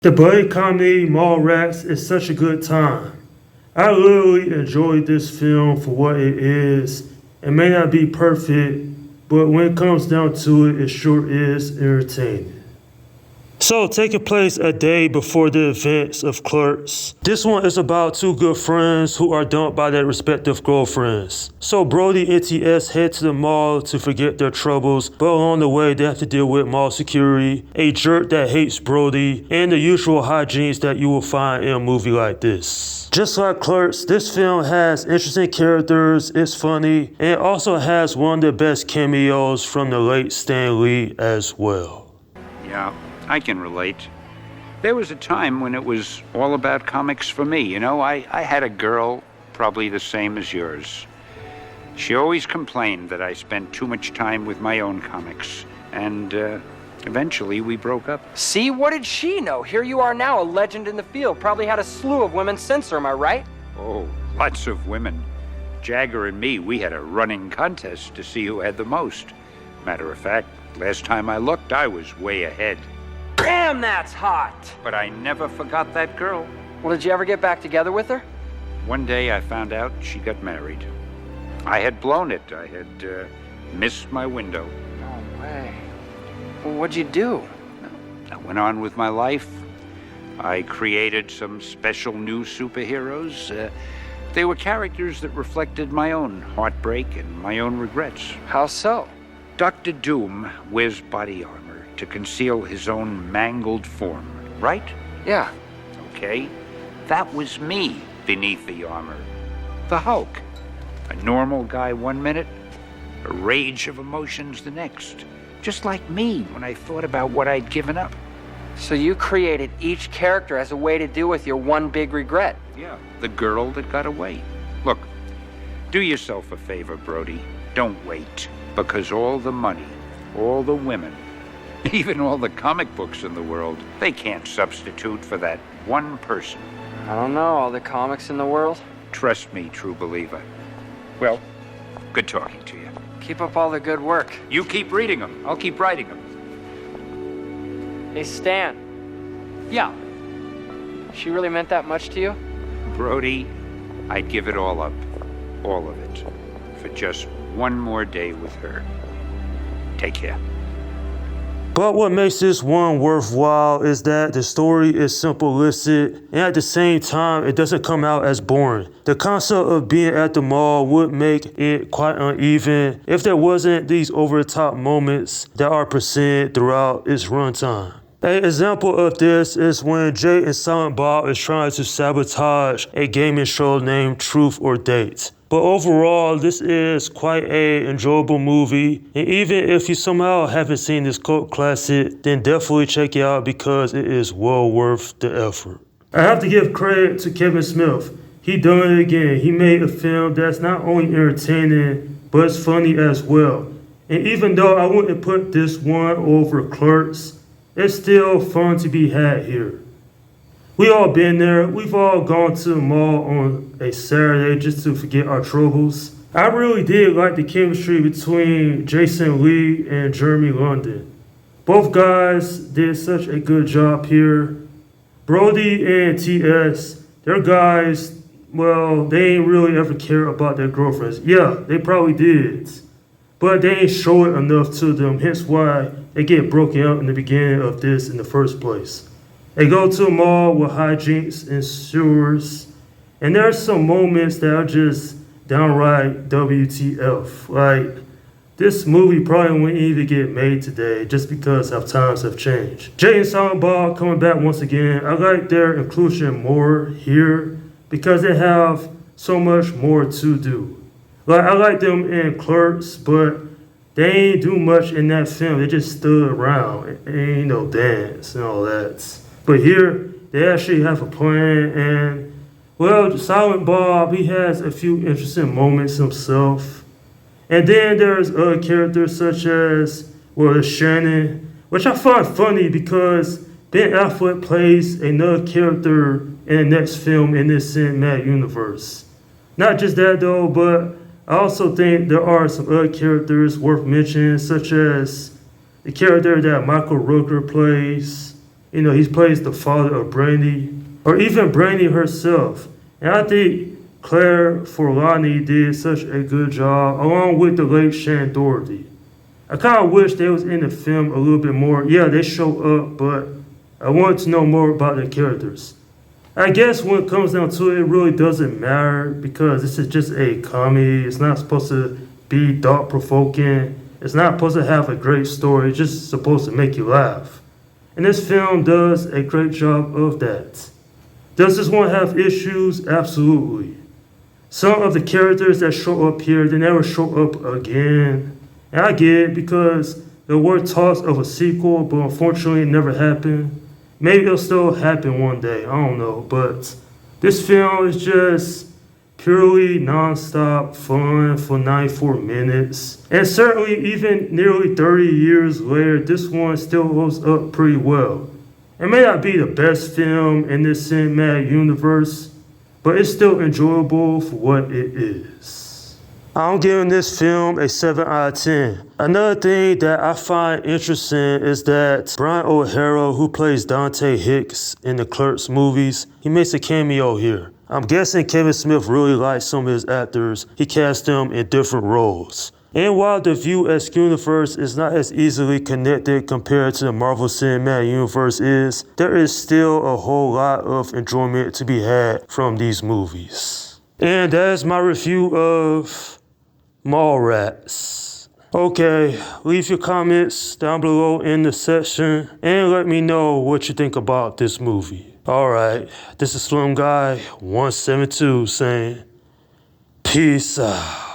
The buddy comedy Mallrats is such a good time. I literally enjoyed this film for what it is. It may not be perfect, but when it comes down to it, it sure is entertaining. So, taking place a day before the events of Clerks. This one is about two good friends who are dumped by their respective girlfriends. So, Brody and TS head to the mall to forget their troubles, but along the way, they have to deal with mall security, a jerk that hates Brody, and the usual hijinks that you will find in a movie like this. Just like Clerks, this film has interesting characters, it's funny, and it also has one of the best cameos from the late Stan Lee as well. Yeah, I can relate. There was a time when it was all about comics for me. You know, I had a girl probably the same as yours. She always complained that I spent too much time with my own comics. And eventually we broke up. See, what did she know? Here you are now, a legend in the field. Probably had a slew of women since her, am I right? Oh, lots of women. Jagger and me, we had a running contest to see who had the most. Matter of fact, last time I looked, I was way ahead. Damn, that's hot! But I never forgot that girl. Well, did you ever get back together with her? One day I found out she got married. I had blown it. I had missed my window. No way. Well, what'd you do? I went on with my life. I created some special new superheroes. They were characters that reflected my own heartbreak and my own regrets. How so? Dr. Doom wears body armor to conceal his own mangled form, right? Yeah. Okay. That was me beneath the armor. The Hulk. A normal guy 1 minute, a rage of emotions the next. Just like me when I thought about what I'd given up. So you created each character as a way to deal with your one big regret. Yeah, the girl that got away. Look, do yourself a favor, Brody. Don't wait. Because all the money, all the women, even all the comic books in the world, they can't substitute for that one person. I don't know, all the comics in the world. Trust me, true believer. Well, good talking to you. Keep up all the good work. You keep reading them. I'll keep writing them. Hey, Stan. Yeah. She really meant that much to you? Brody, I'd give it all up. All of it. For just one more day with her. Take care. But what makes this one worthwhile is that the story is simplistic and at the same time it doesn't come out as boring. The concept of being at the mall would make it quite uneven if there wasn't these over-the-top moments that are presented throughout its runtime. An example of this is when Jay and Silent Bob is trying to sabotage a gaming show named Truth or Date. But overall, this is quite an enjoyable movie, and even if you somehow haven't seen this cult classic, then definitely check it out because it is well worth the effort. I have to give credit to Kevin Smith. He done it again. He made a film that's not only entertaining, but it's funny as well. And even though I wouldn't put this one over Clerks, it's still fun to be had here. We all been there. We've all gone to the mall on a Saturday just to forget our troubles. I really did like the chemistry between Jason Lee and Jeremy London. Both guys did such a good job here. Brody and TS, they're guys, well, they ain't really ever care about their girlfriends. Yeah, they probably did. But they ain't show it enough to them, hence why they get broken up in the beginning of this in the first place. They go to a mall with hijinks ensues, and there are some moments that are just downright WTF. Like, this movie probably wouldn't even get made today just because how times have changed. Jay and Silent Bob coming back once again. I like their inclusion more here because they have so much more to do. Like, I like them in Clerks, but they ain't do much in that film. They just stood around. It ain't no dance and all that. But here, they actually have a plan, and, well, Silent Bob, he has a few interesting moments himself. And then there's other characters such as, well, Shannon, which I find funny because Ben Affleck plays another character in the next film in this cinematic universe. Not just that, though, but I also think there are some other characters worth mentioning, such as the character that Michael Rooker plays, He plays the father of Brandy, or even Brandy herself. And I think Claire Forlani did such a good job, along with the late Shan Doherty. I kind of wish they was in the film a little bit more. Yeah, they show up, but I want to know more about the characters. I guess when it comes down to it, it really doesn't matter because this is just a comedy. It's not supposed to be thought-provoking. It's not supposed to have a great story. It's just supposed to make you laugh. And this film does a great job of that. Does this one have issues? Absolutely. Some of the characters that show up here, they never show up again. And I get it because there were talks of a sequel, but unfortunately it never happened. Maybe it'll still happen one day, I don't know. But this film is just purely non-stop fun for 94 minutes. And certainly even nearly 30 years later, this one still holds up pretty well. It may not be the best film in this cinematic universe, but it's still enjoyable for what it is. I'm giving this film a 7 out of 10. Another thing that I find interesting is that Brian O'Hara, who plays Dante Hicks in the Clerks movies, he makes a cameo here. I'm guessing Kevin Smith really likes some of his actors. He cast them in different roles. And while the View-esque universe is not as easily connected compared to the Marvel Cinematic Universe is, there is still a whole lot of enjoyment to be had from these movies. And that is my review of Mallrats. Okay, leave your comments down below in the section and let me know what you think about this movie. Alright, this is Slim Guy 172 saying, peace out.